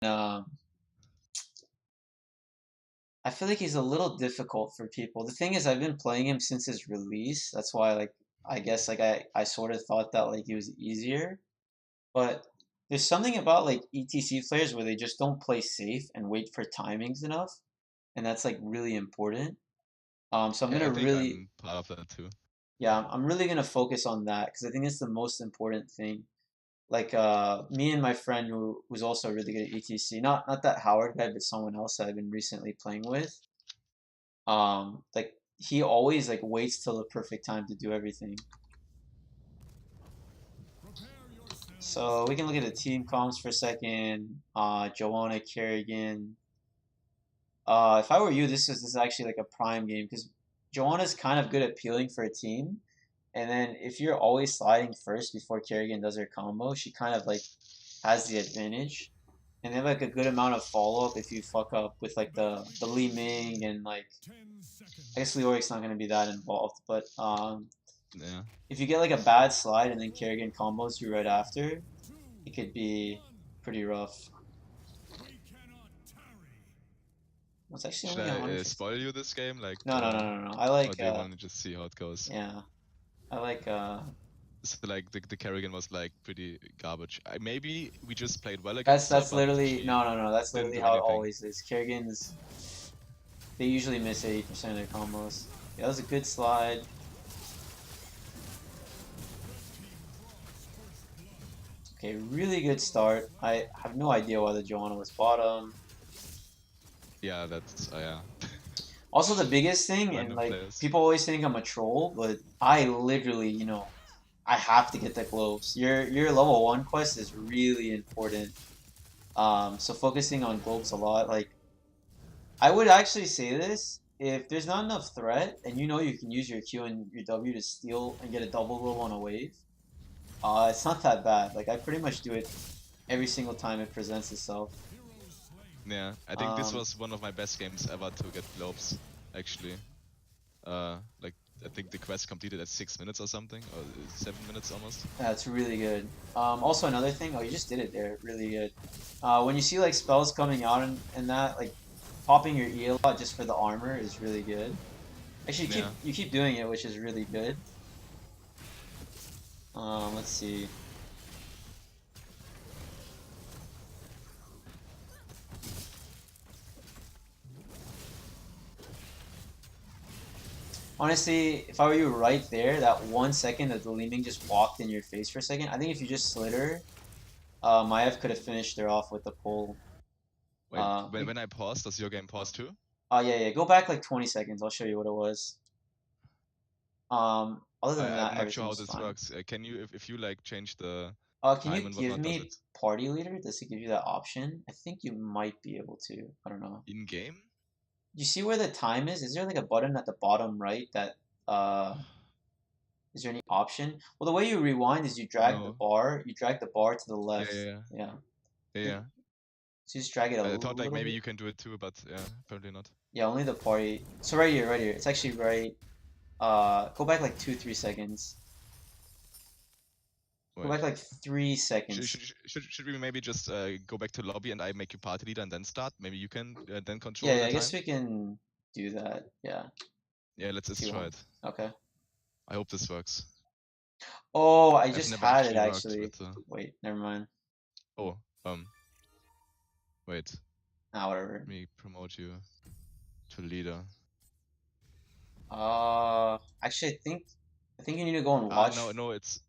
um, I feel like he's a little difficult for people. The thing is, I've been playing him since his release. That's why, like, I guess, like, I sort of thought that, like, he was easier. But there's something about, like, ETC players where they just don't play safe and wait for timings enough. And that's, like, really important. So I'm Yeah, gonna I think really, I'm part of that too. yeah, I'm really gonna focus on that because I think it's the most important thing. Like me and my friend who's also really good at ETC, not that Howard guy, but someone else that I've been recently playing with. Like he always like waits till the perfect time to do everything. So we can look at the team comps for a second. Joanna Kerrigan. If I were you, this is actually like a prime game because Joanna's kind of good at peeling for a team. And then if you're always sliding first before Kerrigan does her combo, she kind of like has the advantage. And they have like a good amount of follow up if you fuck up with like the Li Ming and like I guess Leoric's not gonna be that involved, but Yeah. if you get like a bad slide and then Kerrigan combos you right after, it could be pretty rough. It's actually Should only I 150. spoil you this game, like, No. I or like do you want to just see how it goes? yeah. I like So like the Kerrigan was like pretty garbage. Maybe we just played well that's against her, that's but literally she no. That's didn't literally do how it anything. always is. Kerrigan's they usually miss 80% of their combos. Yeah, that was a good slide. Okay, really good start. I have no idea why the Joanna was bottom. Yeah, that's yeah. Also, the biggest thing, and Random like players. people always think I'm a troll, but I literally, I have to get the globes. Your level 1 quest is really important. So focusing on globes a lot. Like I would actually say this if there's not enough threat, and you know you can use your Q and your W to steal and get a double globe on a wave. It's not that bad. Like I pretty much do it every single time it presents itself. Yeah, I think this Um, was one of my best games ever to get globes, actually. Like I think the quest completed at 6 minutes or something, or 7 minutes almost. that's really good. Also another thing, oh, you just did it there, really good. When you see like spells coming out and that, like popping your E a lot just for the armor is really good. Actually, Yeah. you keep doing it, which is really good. Let's see. Honestly, if I were you right there, that 1 second that the Leeming just walked in your face for a second, I think if you just slid her, Maiev could have finished her off with the pull. Wait, when I pause, does your game pause too? Oh yeah. Go back like 20 seconds. I'll show you what it was. Other than I'm that, not sure how everything's this fine. works. Can you, if you like change the Can you time and give whatnot, does me it party leader? Does it give you that option? I think you might be able to. I don't know. in game? You see where the time is? Is there like a button at the bottom right that is there any option? Well, the way you rewind is No. you drag the bar to the Yeah, left. yeah, Yeah. yeah, So yeah. you just drag it a I thought like little maybe bit. you can do it too, but yeah, apparently not. Yeah, only the party. So right here. It's actually right. Go back like 3 seconds. Go Wait. back like three Should, seconds. should, should we maybe just go back to lobby and I make you party leader and then start? Maybe you can then control Yeah, the I guess time? we can do that. Yeah, Yeah, if let's you try want. it. Okay. I hope this works. Oh, I I've just never had it actually worked actually. with Wait, never mind. oh, wait. Ah, whatever. Let me promote you to leader. Actually, I think you need to go and Ah, no, watch. no, it's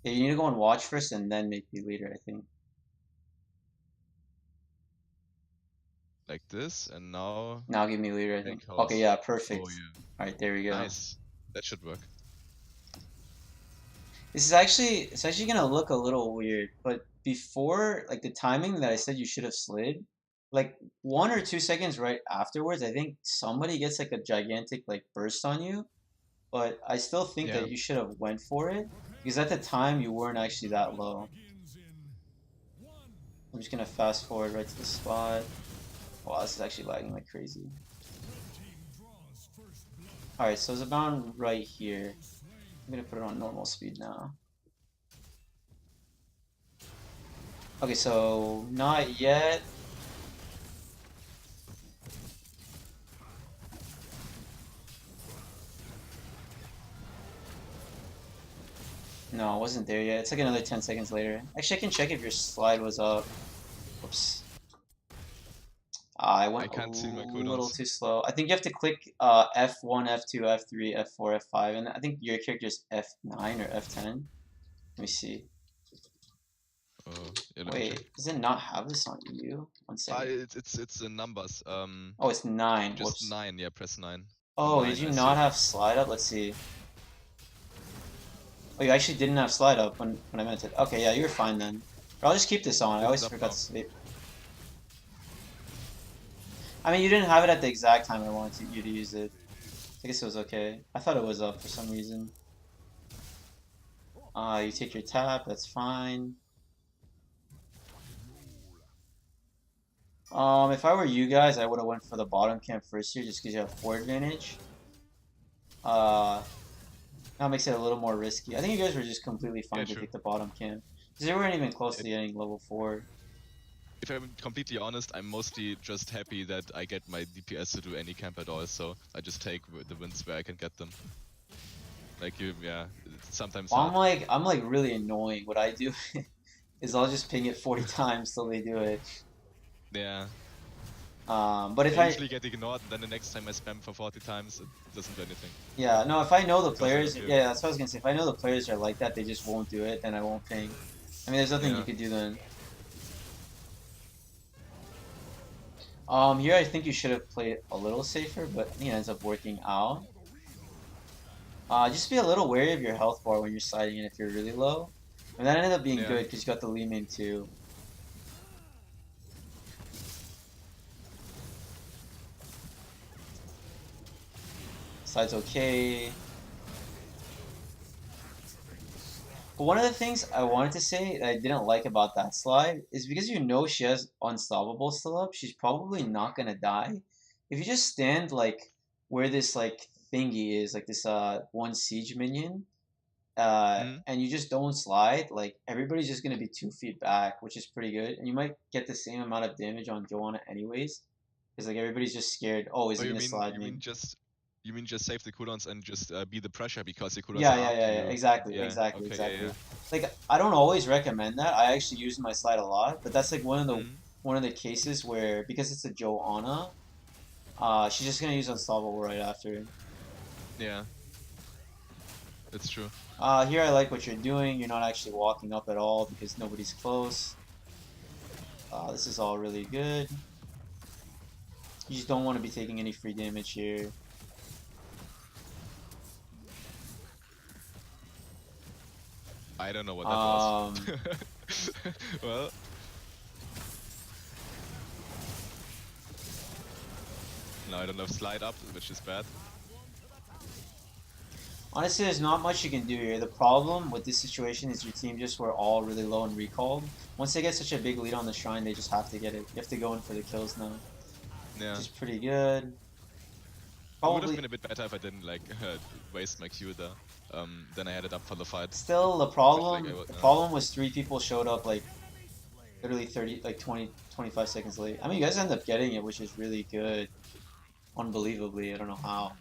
Yeah, you need to go and watch first, and then make me leader. I think. like this, and now Now give me leader. I think. make Okay, host. yeah, Oh, perfect. yeah. All right, there we go. Nice. That should work. It's actually gonna look a little weird, but before like the timing that I said you should have slid, like 1 or 2 seconds right afterwards, I think somebody gets like a gigantic like burst on you, but I still think Yeah. that you should have went for it because at the time you weren't actually that low. I'm just gonna fast forward right to the spot. Wow, this is actually lagging like crazy. Alright, so it's about right here. I'm gonna put it on normal speed now. Okay, so not yet. No, it wasn't there yet. It's like another 10 seconds later. Actually, I can check if your slide was up. Oops. I I went a can't see my little cooldowns. too slow. I think you have to click F1, F2, F3, F4, F5, and I think your character's F9 or F10. Let me see. Yeah, let me check. Wait, does it not have this on you? One second. It's in numbers. Oh, it's 9. Just Whoops. 9. Yeah, press 9. Oh, did 9, you I not see. have slide up? Let's see. Oh, you actually didn't have slide up when I meant it. Okay, yeah, you're fine then. But I'll just keep this on. I Is it always up forgot now? to save. I mean, you didn't have it at the exact time I wanted you to use it. I guess it was okay. I thought it was up for some reason. You take your tap, that's fine. If I were you guys, I would have went for the bottom camp first here just because you have 4 advantage. That makes it a little more risky. I think you guys were just completely Yeah, fine to true. take the bottom camp. Because they weren't even close to It, getting level 4. if I'm completely honest, I'm mostly just happy that I get my DPS to do any camp at all, so I just take the wins where I can get them. Like you, yeah, it's sometimes Well, hard. I'm like really annoying. What I do is I'll just ping it 40 times till they do it. Yeah. But if I I, usually get ignored, and then the next time I spam for 40 times, it doesn't do anything. yeah, no, if I know the Because I players, don't care. yeah, that's what I was gonna say. If I know the players are like that, they just won't do it, then I won't ping. I mean, there's nothing you Yeah. could do then. Here I think you should have played a little safer, but I think it ends up working out. Just be a little wary of your health bar when you're sliding in if you're really low. And that ended up being Yeah. good because you got the Li Ming too. Slide's okay. But one of the things I wanted to say that I didn't like about that slide is because you know she has Unstoppable still up, she's probably not gonna die. If you just stand like where this like thingy is, like this one siege minion, Mm. and you just don't slide, like everybody's just gonna be 2 feet back, which is pretty good. And you might get the same amount of damage on Joanna anyways, because like everybody's just scared. Oh, is Oh, he gonna slide you me? mean just save the cooldowns and just be the pressure because your cooldowns Yeah, are yeah, up. yeah, yeah. You, Exactly, yeah. exactly, Okay. Yeah. exactly. Yeah. Like I don't always recommend that. I actually use my slide a lot, but that's like Mm. one of the cases where because it's a Joanna, she's just gonna use Unstoppable right after. Yeah. That's true. Here I like what you're doing. You're not actually walking up at all because nobody's close. This is all really good. You just don't want to be taking any free damage here. I don't know what that was. Um, Well, no, I don't have slide up, which is bad. Honestly, there's not much you can do here. The problem with this situation is your team just were all really low and recalled. Once they get such a big lead on the shrine, they just have to get it. You have to go in for the kills now, Yeah. which is pretty good. It would have Probably been a bit better if I didn't like waste my Q there. Then I had it up for the fight. still the But like problem. I The yeah. problem was 3 people showed up like literally 30, like 20, 25 seconds late. I mean, you guys end up getting it, which is really good. Unbelievably, I don't know how.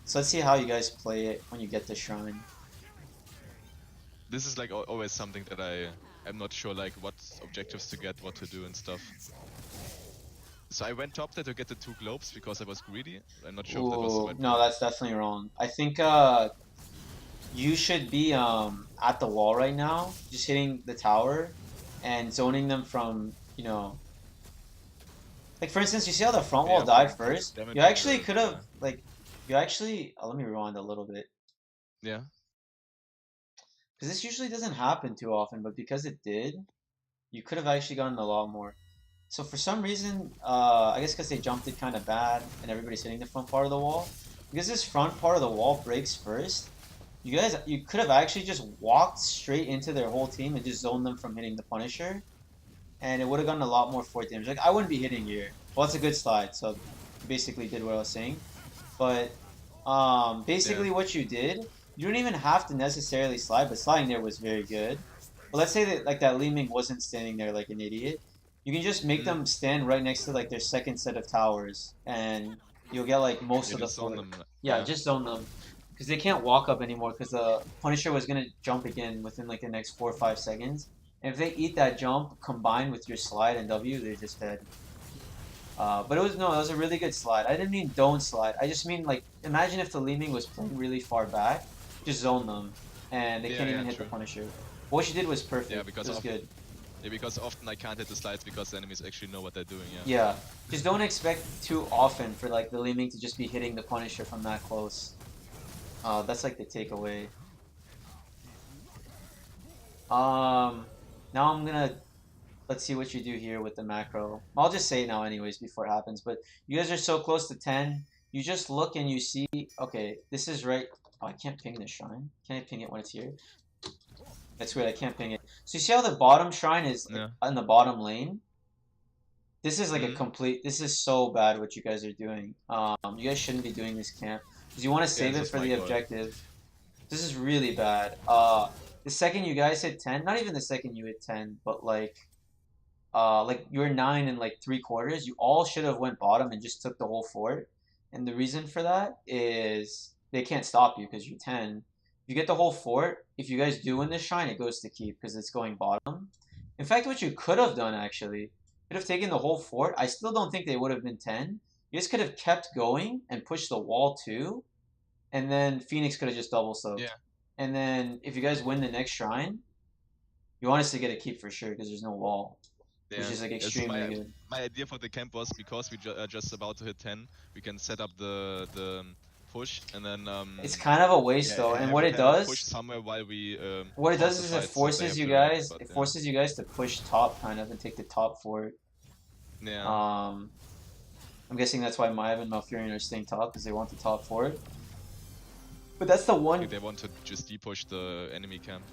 So let's see how you guys play it when you get the shrine. This is like always something that I am not sure like what objectives to get, what to do and stuff. So I went top there to get the 2 globes because I was greedy. I'm not sure if that was the Ooh, right no, play. that's definitely wrong. I think you should be at the wall right now, just hitting the tower and zoning them from, you know, like for instance, you see how the front wall Yeah, died first? You damaging actually the could yeah. have like you actually let me rewind a little bit Yeah. because this usually doesn't happen too often, but because it did, you could have actually gotten a lot more. So for some reason, I guess because they jumped it kind of bad and everybody's hitting the front part of the wall, because this front part of the wall breaks first, you could have actually just walked straight into their whole team and just zoned them from hitting the Punisher, and it would have gotten a lot more fort damage. Like I wouldn't be hitting here. Well, it's a good slide, so you basically did what I was saying. But Yeah. basically what you did, you don't even have to necessarily slide, but sliding there was very good. But let's say that like that Li Ming wasn't standing there like an idiot. You can just make Mm. them stand right next to like their second set of towers, and you'll get like most You of the just zone fort. them. Yeah, Yeah. just zone them. because they can't walk up anymore because the Punisher was gonna jump again within like the next 4 or 5 seconds. And if they eat that jump combined with your slide and W, they're just dead. But it was no, it was a really good slide. I didn't mean don't slide. I just mean like imagine if the Li Ming was playing really far back, just zone them, and they Yeah, can't yeah, even hit the true. Punisher. What she did was perfect. Yeah, It because was of good. yeah, because often I can't hit the slides because the enemies actually know what they're doing. Yeah. Yeah, just don't expect too often for like the Li Ming to just be hitting the Punisher from that close. That's like the takeaway. Um, Now I'm gonna let's see what you do here with the macro. I'll just say it now anyways before it happens. But you guys are so close to 10. You just look and you see. Okay, this is right. Oh, I can't ping the shrine. Can I ping it when it's here? That's weird. I can't ping it. So you see how the bottom shrine is like Yeah. in the bottom lane? This is like a Mhm. complete. This is so bad what you guys are doing. You guys shouldn't be doing this camp because you want to Yeah, save this it was for my the call. objective. This is really bad. The second you guys hit 10, not even the second you hit 10, but like you're 9 and like 3/4, you all should have went bottom and just took the whole fort. And the reason for that is they can't stop you because you're 10. You get the whole fort. If you guys do win this shrine, it goes to keep because it's going bottom. In fact, what you could have done actually, could have taken the whole fort. I still don't think they would have been 10. You just could have kept going and pushed the wall too, and then Phoenix could have just double soaked. Yeah. And then if you guys win the next shrine, you honestly get a keep for sure because there's no wall, which Yeah. is like Yeah, so extremely good. my idea for the camp was because we are just about to hit 10, we can set up the push and then It's kind of a waste yeah, though, and what it have a push does, somewhere while we what it pause does the is it fight since they forces have you the rank. guys, But it yeah. forces you guys to push top kind of and take the top for it. Yeah. Um, I'm guessing that's why Maiev and Malfurion are staying top because they want the top for it. But that's the I one, think they want to just depush the enemy camp.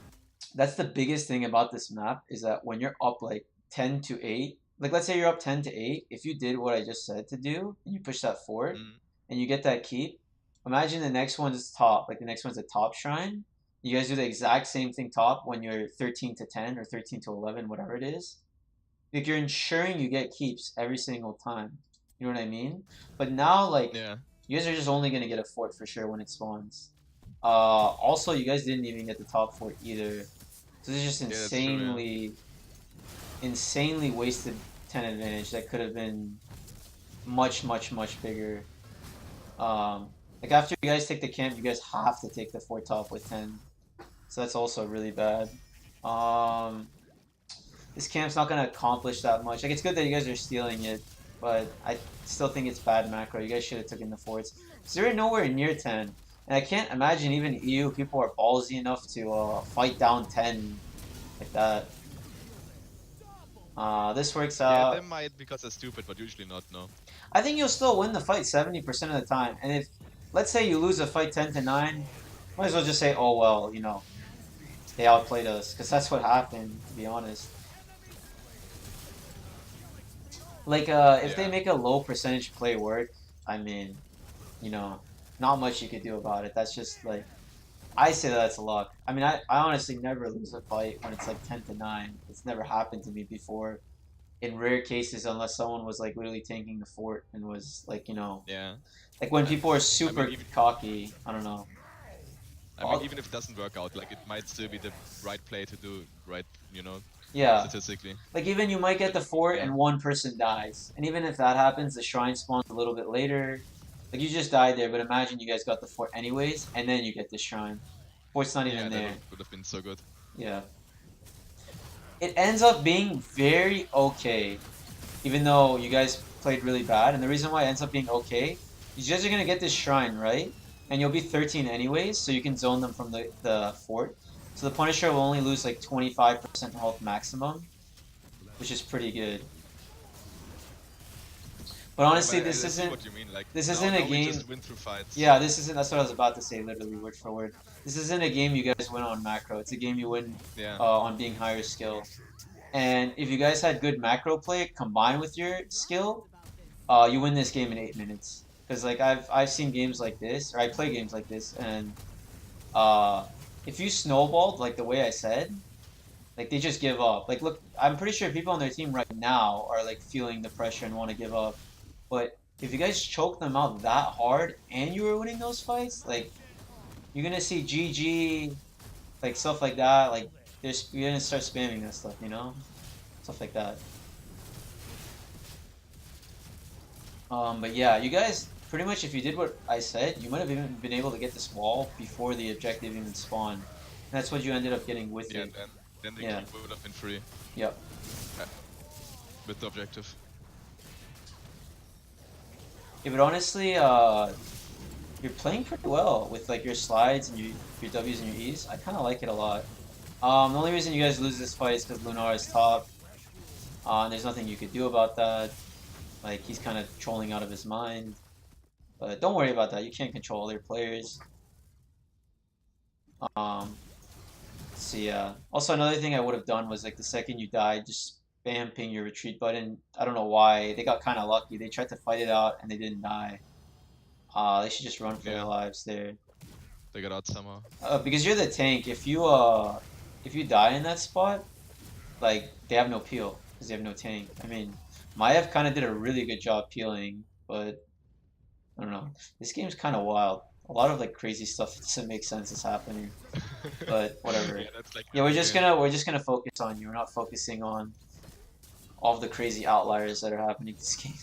that's the biggest thing about this map is that when you're up like 10 to 8, like let's say you're up 10 to 8, if you did what I just said to do and you push that forward Mm. and you get that keep, imagine the next one's top, like the next one's a top shrine. You guys do the exact same thing top when you're 13 to 10 or 13 to 11, whatever it is. Like you're ensuring you get keeps every single time. You know what I mean? But now, like, Yeah. you guys are just only gonna get a fort for sure when it spawns. Also, you guys didn't even get the top fort either. So this is just Yeah, that's true, yeah. insanely wasted 10 advantage that could have been much, much, much bigger. Like after you guys take the camp, you guys have to take the fort top with 10. So that's also really bad. Um, this camp's not gonna accomplish that much. Like it's good that you guys are stealing it, but I still think it's bad macro. You guys should have taken the forts. Because they're nowhere near 10. And I can't imagine even EU people are ballsy enough to fight down 10 like that. This works Yeah, they out. might because they're stupid, but usually not, no. I think you'll still win the fight 70% of the time. And if, let's say you lose a fight 10 to 9, might as well just say, oh well, you know, they outplayed us. Because that's what happened, to be honest. Like, if they Yeah. make a low percentage play work, I mean, you know, not much you could do about it. That's just like, I say that's luck. I mean, I honestly never lose a fight when it's like 10 to 9. It's never happened to me before. In rare cases, unless someone was like literally tanking the fort and was like, you know, Yeah. like when I, people are I mean, super even cocky. I don't know. even if it doesn't work out, like it might still be the right play to do, right? You know, Yeah, statistically. like even you might get the fort Yeah. and one person dies, and even if that happens, the shrine spawns a little bit later. Like you just died there, but imagine you guys got the fort anyways, and then you get the shrine. Fort's not Yeah, even that there. would have been so good. Yeah. It ends up being very okay, even though you guys played really bad. And the reason why it ends up being okay is you guys are gonna get this shrine, right? And you'll be 13 anyways, so you can zone them from the fort. So the Punisher will only lose like 25% health maximum, which is pretty good. But Yeah, but honestly, I see what you mean. Like this now, isn't a now we game. just win through fights. Yeah, this isn't. That's what I was about to say, literally word for word. This isn't a game you guys win on macro. It's a game you win Yeah. on being higher skill. And if you guys had good macro play combined with your skill, you win this game in 8 minutes. Because like I've seen games like this, or I play games like this, and uh, if you snowballed like the way I said, like they just give up. Like look, I'm pretty sure people on their team right now are like feeling the pressure and want to give up. But if you guys choke them out that hard and you were winning those fights, like you're gonna see GG, like stuff like that. Like you're gonna start spamming that stuff, you know, stuff like that. But yeah, you guys pretty much if you did what I said, you might have even been able to get this wall before the objective even spawned. And that's what you ended up getting with Yeah, it. then the Yeah. keep would have been free Yep. with the objective. Yeah, but honestly, you're playing pretty well with like your slides and your W's and your E's. I kind of like it a lot. The only reason you guys lose this fight is because Lunar is top. And there's nothing you could do about that. Like he's kind of trolling out of his mind. But don't worry about that. You can't control other players. Um, so yeah. Also, another thing I would have done was like the second you died, just spam ping your retreat button. I don't know why. They got kind of lucky. They tried to fight it out and they didn't die. They should just run for their lives there. They got out somehow. Because you're the tank. If you die in that spot, like they have no peel because they have no tank. I mean, Maiev kind of did a really good job peeling, but I don't know. This game's kind of wild. A lot of like crazy stuff that doesn't make sense is happening. But whatever. Yeah, that's like Yeah, we're just gonna focus on you. We're not focusing on all of the crazy outliers that are happening this game.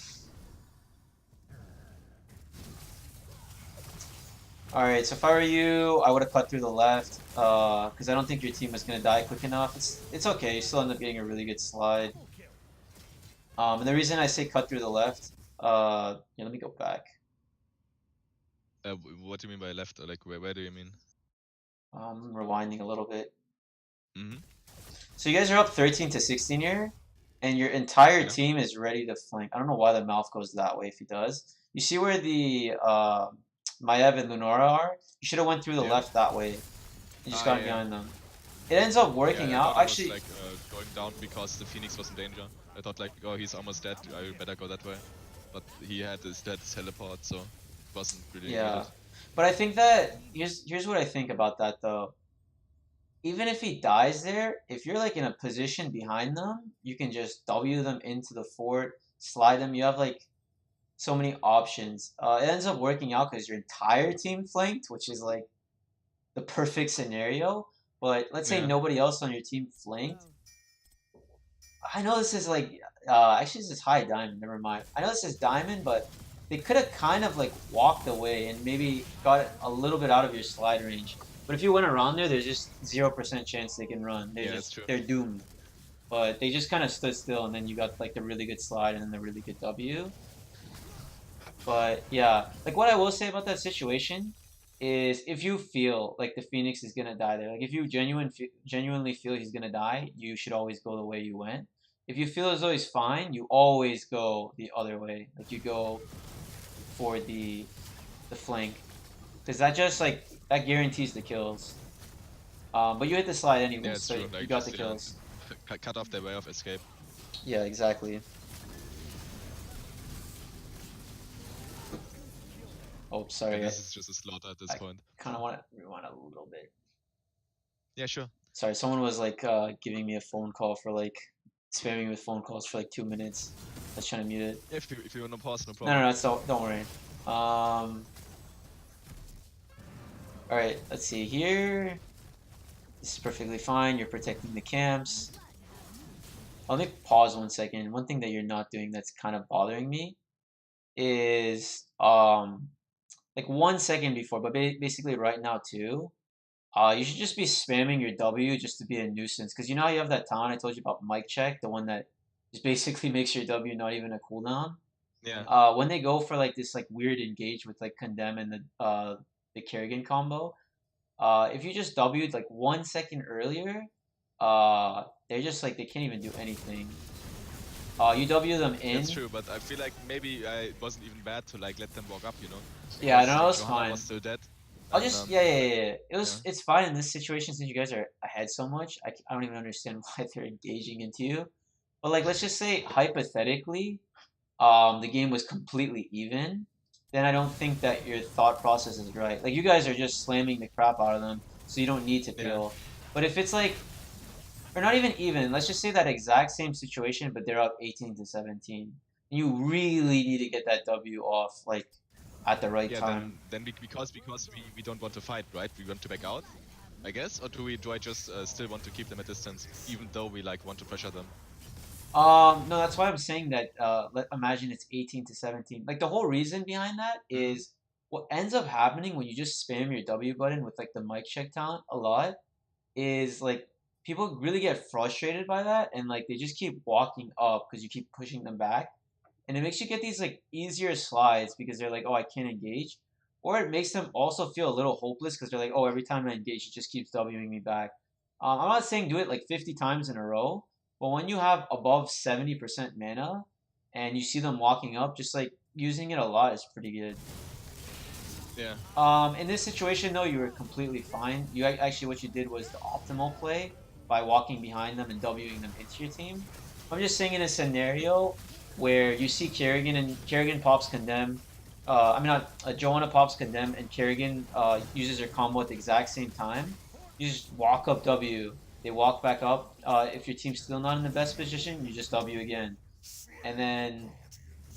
Alright, so if I were you, I would have cut through the left, because I don't think your team was going to die quick enough. It's okay, you still end up getting a really good slide. And the reason I say cut through the left, yeah, let me go back. What do you mean by left? Like, where do you mean? Rewinding a little bit. Mm-hmm. So you guys are up 13 to 16 here, and your entire Yeah. team is ready to flank. I don't know why the mouth goes that way if he does. You see where the Maiev and Lunara are? You should have went through the Yeah. left that way and just got Yeah. behind them. It ends up working Yeah, I out. thought it Actually, was like going down because the Phoenix was in danger. I thought like, oh, he's almost dead. I better go that way. But he had his teleport, so it wasn't really yeah. needed. But I think that here's what I think about that though. Even if he dies there, if you're like in a position behind them, you can just W them into the fort, slide them. You have like so many options. It ends up working out because your entire team flanked, which is like the perfect scenario. But let's say Yeah. nobody else on your team flanked. I know this is like actually this is high diamond. Never mind. I know this is diamond, but they could have kind of like walked away and maybe got a little bit out of your slide range. But if you went around there, there's just 0% chance they can run. Yeah, that's true. They're doomed. But they just kind of stood still, and then you got like the really good slide and then the really good W. But yeah, like what I will say about that situation is if you feel like the Phoenix is gonna die there, like if you genuinely feel he's gonna die, you should always go the way you went. If you feel as though he's fine, you always go the other way. Like you go for the flank, because that just like that guarantees the kills. But you hit the slide anyway, Yeah, it's so true. Like, you got the just, kills. cut off their way of escape. Yeah, exactly. Oh, sorry. And this is just a slaughter at this point. Kind of want to rewind a little bit. Yeah, sure. Sorry, someone was like giving me a phone call for like spamming me with phone calls for like 2 minutes. I was trying to mute it. If you want to pause, no No, problem. no, no, don't worry. All right, let's see here. This is perfectly fine. You're protecting the camps. Let me pause 1 second. One thing that you're not doing that's kind of bothering me is like 1 second before, but basically right now too. You should just be spamming your W just to be a nuisance. Because you know how you have that talent I told you about mic check, the one that just basically makes your W not even a cooldown. Yeah. When they go for like this like weird engage with like condemn and the Kerrigan combo, if you just W'd like 1 second earlier, they're just like they can't even do anything. You W them in. That's true, but I feel like maybe it wasn't even bad to like let them walk up, you know? Yeah, Because, no, like, it's Johanna fine. was still dead. I'll And, just yeah. yeah. It's fine in this situation since you guys are ahead so much. I don't even understand why they're engaging into you. But like let's just say hypothetically, the game was completely even, then I don't think that your thought process is right. Like you guys are just slamming the crap out of them, so you don't need to peel. But if it's like or not even, let's just say that exact same situation, but they're up 18 to 17. You really need to get that W off like at the right Yeah, time. then because we don't want to fight, right? We want to back out, I guess, or do I just still want to keep them at distance, even though we like want to pressure them? No, that's why I'm saying that. Imagine it's 18 to 17. Like the whole reason behind that Hmm. is what ends up happening when you just spam your W button with like the mic check talent a lot is like people really get frustrated by that and like they just keep walking up because you keep pushing them back, and it makes you get these like easier slides because they're like, oh, I can't engage, or it makes them also feel a little hopeless because they're like, oh, every time I engage, it just keeps Wing me back. I'm not saying do it like 50 times in a row, but when you have above 70% mana and you see them walking up, just like using it a lot is pretty good. Yeah. In this situation though, you were completely fine. Actually what you did was the optimal play by walking behind them and Wing them into your team. I'm just saying in a scenario where you see Kerrigan and Kerrigan pops condemn. I mean not Joanna pops condemn and Kerrigan uses her combo at the exact same time. You just walk up W. They walk back up. If your team's still not in the best position, you just W again, and then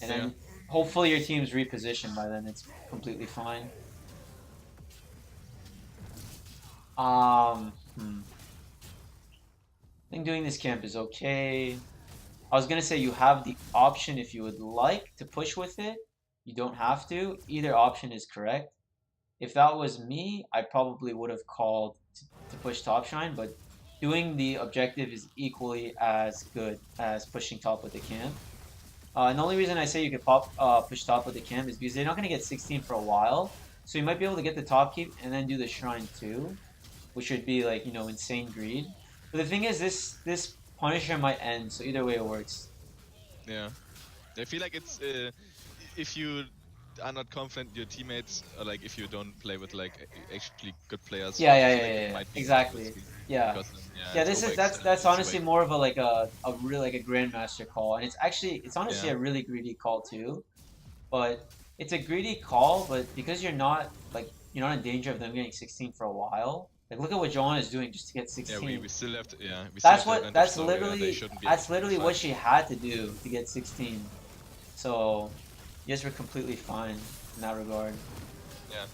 and Yeah. then hopefully your team's repositioned by then. It's completely fine. I think doing this camp is okay. I was gonna say you have the option if you would like to push with it. You don't have to. Either option is correct. If that was me, I probably would have called to push top shine, but doing the objective is equally as good as pushing top with the camp. And the only reason I say you could push top with the camp is because they're not gonna get 16 for a while, so you might be able to get the top keep and then do the shrine too, which would be like insane greed. But the thing is, this Punisher might end, so either way it works. Yeah. I feel like it's if you are not confident in your teammates, or like if you don't play with like actually good players, Yeah, I yeah, feel yeah, like it yeah, yeah. might be Exactly. risky Yeah, because then, yeah, yeah. it's This is overextended. that's It's honestly way more of a real like a grandmaster call, and it's honestly yeah. a really greedy call too. But it's a greedy call, but because you're not in danger of them getting 16 for a while. Like look at what Joanna is doing just to get Yeah, 16. we still have to, yeah, we still have the advantage, so yeah, they shouldn't be able That's to literally what fight. she had to do to get 16. So you guys were completely fine in that regard. Yeah.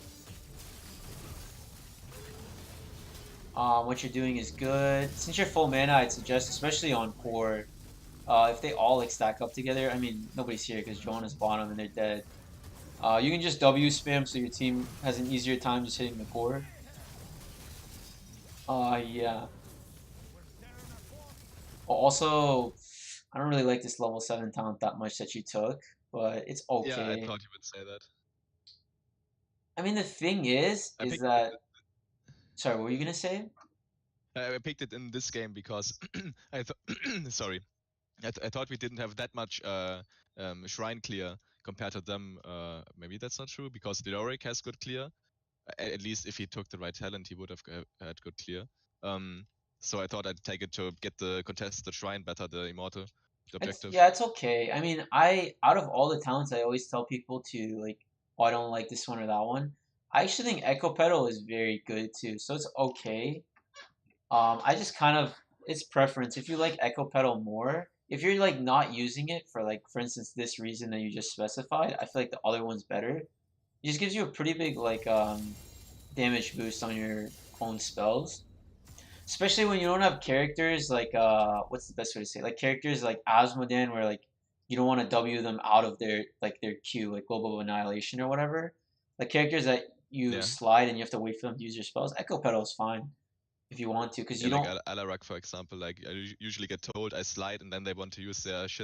What you're doing is good. Since you're full mana, I'd suggest, especially on core, if they all like stack up together. I mean, nobody's here because Joanna's bottom and they're dead. You can just W spam so your team has an easier time just hitting the core. Yeah. Also, I don't really like this level 7 talent that much that you took, but it's Yeah, I okay. thought you would say that. I mean, the thing I is picked it. that. Sorry, what were you gonna say? I picked it in this game because I thought. Sorry, I thought we didn't have that much shrine clear compared to them. Maybe that's not true because Leoric has good clear. At least if he took the right talent, he would have had good clear. Um, so I thought I'd take it to get the contested shrine better, the immortal, the objective. It's okay. I mean, I out of all the talents, I always tell people to like, oh, I don't like this one or that one. I actually think Echo Pedal is very good too, so it's okay. I just kind of it's preference. If you like Echo Pedal more, if you're like not using it for like, for instance, this reason that you just specified, I feel like the other one's better. It just gives you a pretty big like damage boost on your own spells. Especially when you don't have characters like what's the best way to say it? Like characters like Asmodan where like you don't want to W them out of their Q, like Global Annihilation or whatever. Like characters that you Yeah. slide and you have to wait for them to use your spells. Echo Pedal is fine if you want to, because Yeah, you like don't. Alarak, for example, like I usually get told I slide and then they want to use their shit